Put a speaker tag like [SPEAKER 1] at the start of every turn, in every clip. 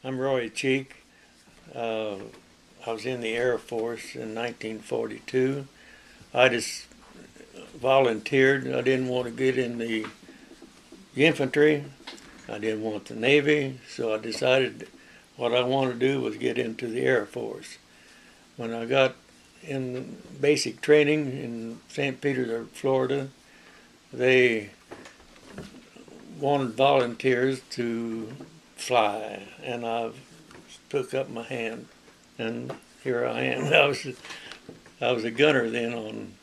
[SPEAKER 1] I'm RoyCheek. I was in the Air Force in 1942. I just volunteered. I didn't want to get in the infantry. I didn't want the Navy, so I decided what I wanted to do was get into the Air Force. When I got in basic training in St. Petersburg, Florida, they wanted volunteers to fly, and I took up my hand, and here I am. I was a gunner then on.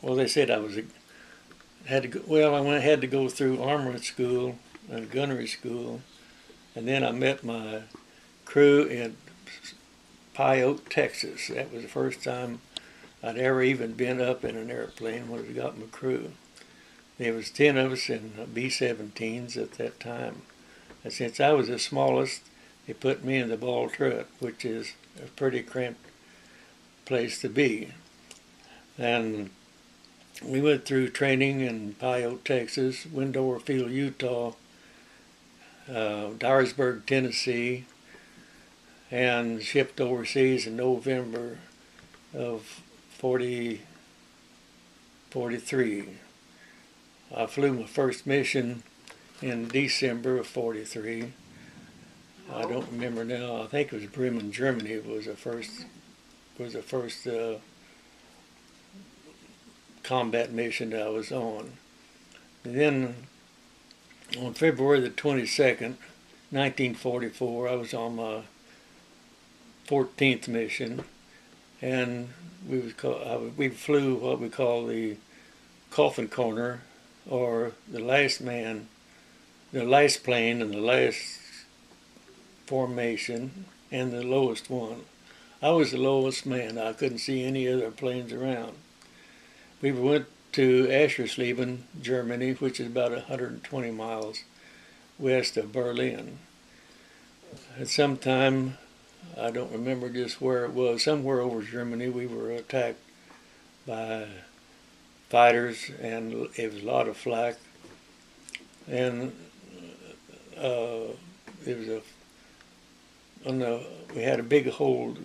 [SPEAKER 1] Well, they said I was had to go, well, I had to go through armory school and gunnery school, and then I met my crew in Pyote, Texas. That was the first time I'd ever even been up in an airplane when I got my crew. There was 10 of us in B-17s at that time. And since I was the smallest, they put me in the ball turret, which is a pretty cramped place to be. And we went through training in Pyote, Texas, Windover Field, Utah, Dyersburg, Tennessee, and shipped overseas in November of 43. I flew my first mission in December of 43. I don't remember now. I think it was Bremen, Germany. It was the first combat mission that I was on. And then on February the 22nd, 1944, I was on my 14th mission, and we flew what we call the coffin corner, or the last man, the last plane and the last formation, and the lowest one. I was the lowest man. I couldn't see any other planes around. We went to Aschersleben, Germany, which is about 120 miles west of Berlin. At some time, I don't remember just where it was, somewhere over Germany, we were attacked by fighters, and it was a lot of flak. And we had a big hole,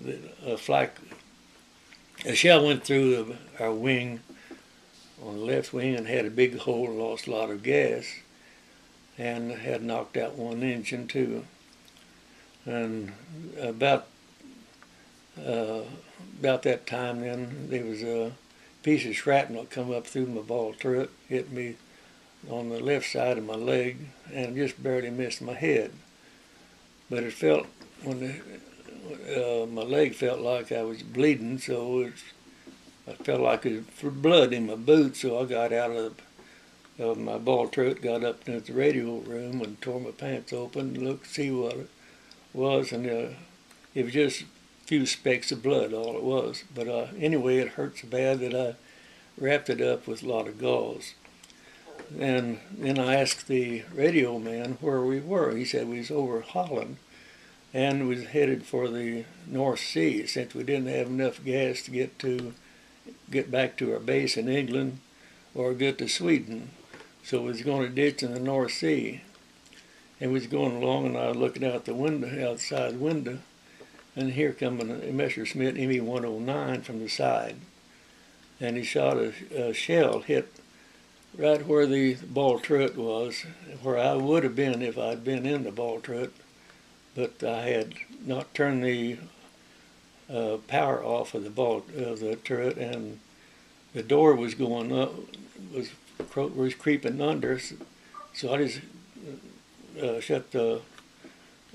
[SPEAKER 1] a shell went through our wing on the left wing and had a big hole and lost a lot of gas, and had knocked out one engine too. And about that time then, there was a piece of shrapnel come up through my ball turret, hit me on the left side of my leg, and just barely missed my head. But it felt, when my leg felt like I was bleeding, so I felt like it was blood in my boot, so I got out of my ball turret, got up into the radio room and tore my pants open, looked, see what it was, and it was just a few specks of blood, all it was. But anyway, it hurt so bad that I wrapped it up with a lot of gauze. And then I asked the radio man where we were. He said we was over Holland and was headed for the North Sea, since we didn't have enough gas to get back to our base in England or get to Sweden. So we was going to ditch in the North Sea. And we was going along, and I was looking out the window, outside the window, and here come a Messerschmitt Me-109 from the side. And he shot a shell, hit right where the ball turret was, where I would have been if I'd been in the ball turret, but I had not turned the power off of the turret, and the door was going up, was creeping under, so I just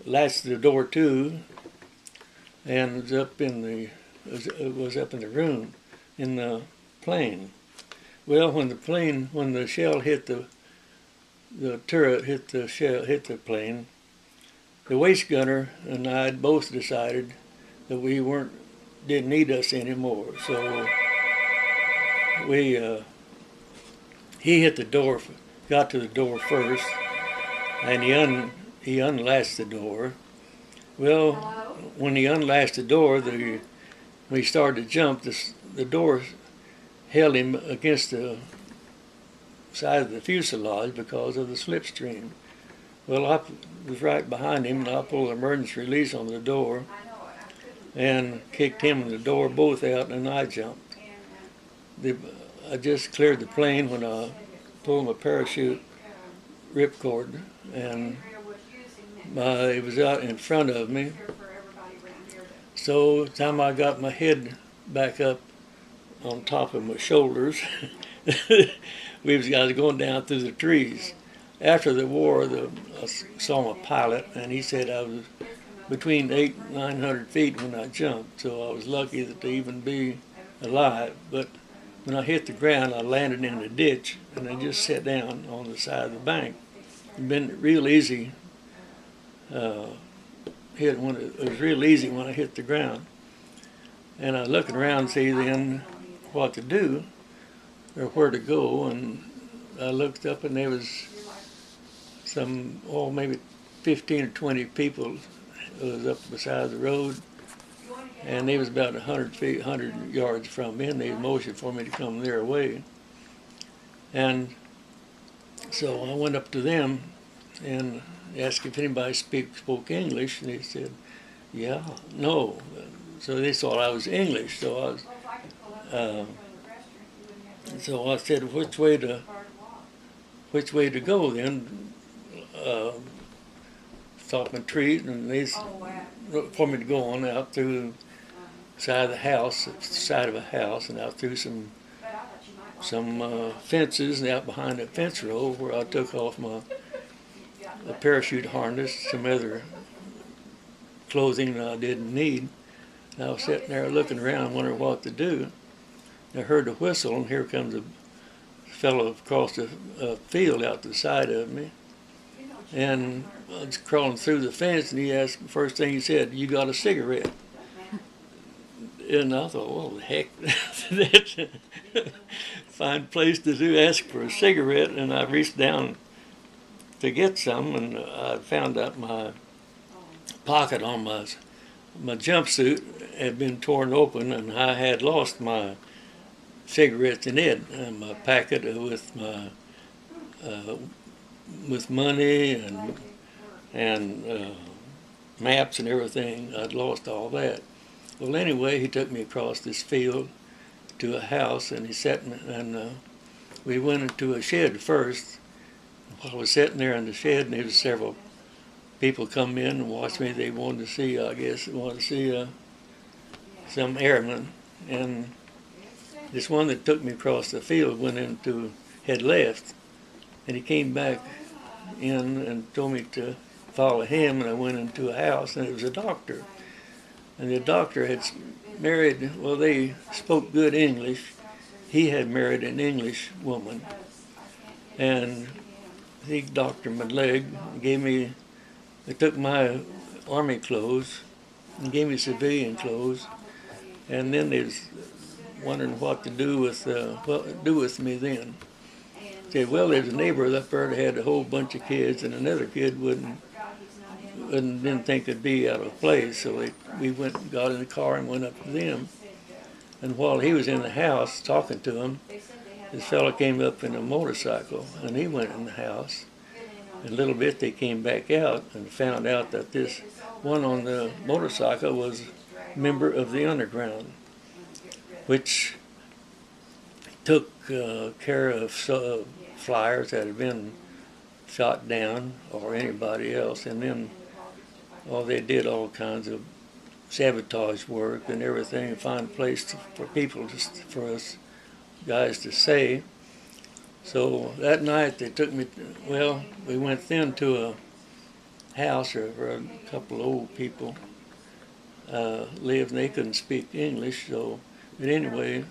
[SPEAKER 1] latched the door to, and it was up in the room in the plane. Well, when the shell hit the turret, hit the plane, the waist gunner and I had both decided that we didn't need us anymore. So he hit the door, got to the door first, and he unlatched the door. Well, when he unlatched the door, when he started to jump, the door held him against the side of the fuselage because of the slipstream. Well, I was right behind him, and I pulled the emergency release on the door and kicked him and the door both out, and I jumped. I just cleared the plane when I pulled my parachute ripcord, and it was out in front of me. So the time I got my head back up on top of my shoulders, we was guys going down through the trees. After the war, I saw my pilot, and he said I was between 800 and 900 feet when I jumped, so I was lucky to even be alive. But when I hit the ground, I landed in a ditch, and I just sat down on the side of the bank. It'd been real easy. It was real easy when I hit the ground. And I was looking around to see then what to do or where to go, and I looked up, and there was maybe 15 or 20 people was up beside the road, and they was about 100 yards from me, and they motioned for me to come their way. And so I went up to them and asked if anybody spoke English, and they said, yeah, no. So they thought I was English. So I said, which way to go then? Stopped my treat, and they for me to go on out through the side of a house, and out through some fences, and out behind that fence row where I took off my parachute harness, some other clothing that I didn't need. And I was sitting there looking around, wondering what to do. And I heard a whistle, and here comes a fellow across the field out to the side of me. And I was crawling through the fence, and he asked, first thing he said, "You got a cigarette?" And I thought, well, the heck, that's a fine place to ask for a cigarette. And I reached down to get some, and I found out my pocket on my jumpsuit had been torn open, and I had lost my cigarettes in it, and my packet with money and maps and everything. I'd lost all that. Well, anyway, he took me across this field to a house, and he sat me, and we went into a shed first. While I was sitting there in the shed, and there was several people come in and watch me. They wanted to see some airmen, and this one that took me across the field had left, and he came back in and told me to follow him, and I went into a house, and it was a doctor. And the doctor had married, well, they spoke good English. He had married an English woman, and he doctored my leg, they took my army clothes and gave me civilian clothes, and then they was wondering what to do with me then. Said, well, there's a neighbor up there that had a whole bunch of kids, and another kid didn't think it'd be out of place, so we went and got in the car and went up to them. And while he was in the house talking to him, this fellow came up in a motorcycle, and he went in the house. In a little bit, they came back out and found out that this one on the motorcycle was a member of the underground, which took care of flyers that had been shot down or anybody else, and then they did all kinds of sabotage work and everything, and find a place for us guys to stay. So that night they took me, we went then to a house where a couple of old people lived, and they couldn't speak English, but anyway,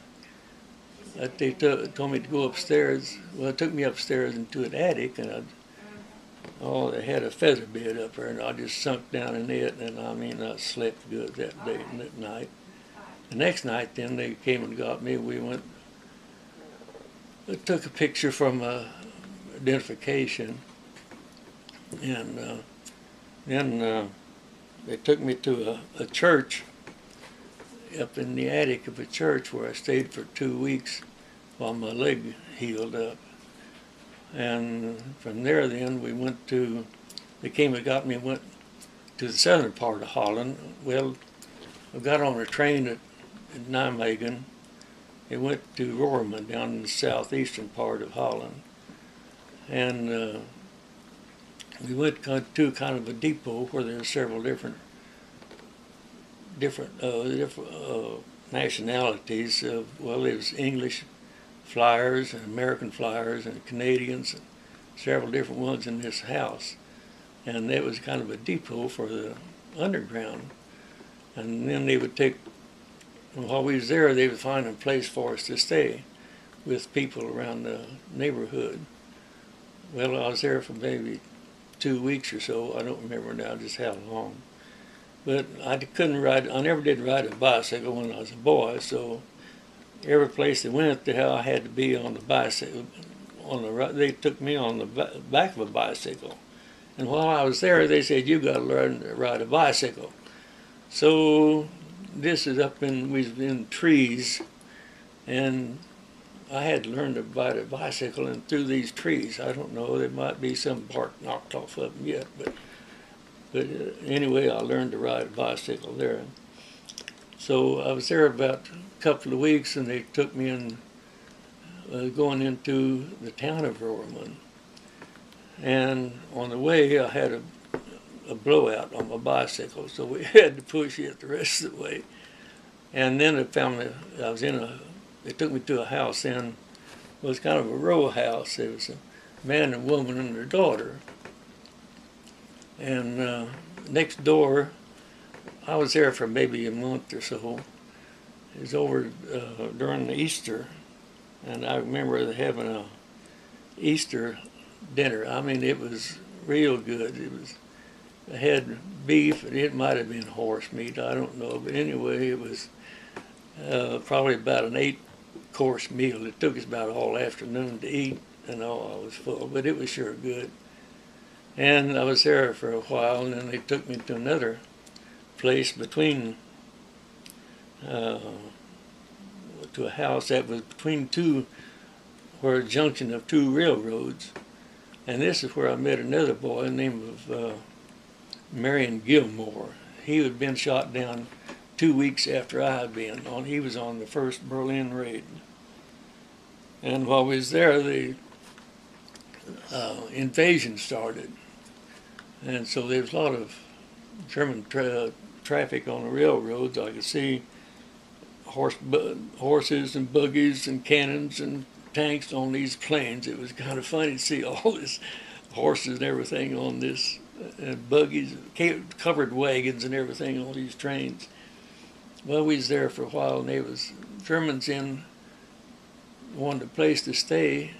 [SPEAKER 1] they told me to go upstairs. Well, it took me upstairs into an attic, and they had a feather bed up there, and I just sunk down in it, and I slept good that day and that night. The next night then they came and got me. I took a picture from identification, and then they took me to a church up in the attic of a church where I stayed for 2 weeks while my leg healed up. And from there then we went to they came and got me and went to the southern part of Holland. Well, I got on a train at Nijmegen. It went to Roermond down in the southeastern part of Holland. And we went to kind of a depot where there were several different nationalities. Well, there was English flyers and American flyers and Canadians, and several different ones in this house. And that was kind of a depot for the underground. And then they would take, while we was there, they would find a place for us to stay with people around the neighborhood. Well, I was there for maybe 2 weeks or so. I don't remember now just how long. But I couldn't ride, I never did ride a bicycle when I was a boy, so every place they went to, I had to be on the bicycle. They took me on the back of a bicycle. And while I was there, they said, "You got to learn to ride a bicycle." So this is we was in trees, and I had to learn to ride a bicycle and through these trees. I don't know, there might be some bark knocked off of them yet, but anyway, I learned to ride a bicycle there. So I was there about a couple of weeks, and they took me in, going into the town of Roermond. And on the way, I had a blowout on my bicycle, so we had to push it the rest of the way. And then they took me to a house, and it was kind of a row house. There was a man and woman and their daughter. And next door, I was there for maybe a month or so. It was over during the Easter, and I remember having a Easter dinner. I mean, it was real good. It had beef, and it might have been horse meat, I don't know. But anyway, it was probably about an 8-course meal. It took us about all afternoon to eat, and all I was full, but it was sure good. And I was there for a while, and then they took me to another place to a house that was between where a junction of two railroads. And this is where I met another boy named Marion Gilmore. He had been shot down 2 weeks after I had been. He was on the first Berlin raid. And while we was there, the invasion started. And so there was a lot of German traffic on the railroads. I could see horses and buggies and cannons and tanks on these planes. It was kind of funny to see all this horses and everything on this, buggies, covered wagons and everything on these trains. Well, we was there for a while, and there was Germans wanted a place to stay,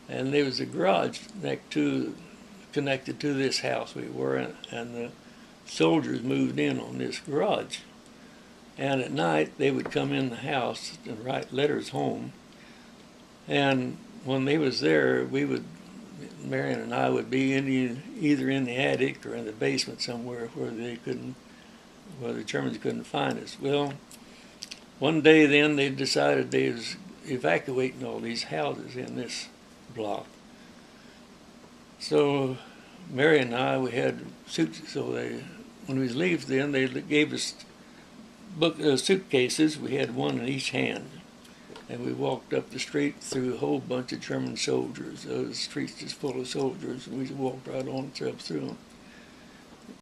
[SPEAKER 1] and there was a garage connected to this house we were in, and the soldiers moved in on this garage. And at night, they would come in the house and write letters home. And when they was there, Marion and I would be either in the attic or in the basement somewhere where the Germans couldn't find us. Well, one day then they decided they was evacuating all these houses in this block. So Marion and I, we had suits. So when we was leaving, then they gave us suitcases. We had one in each hand. And we walked up the street through a whole bunch of German soldiers. The streets just full of soldiers, and we walked right on up through them.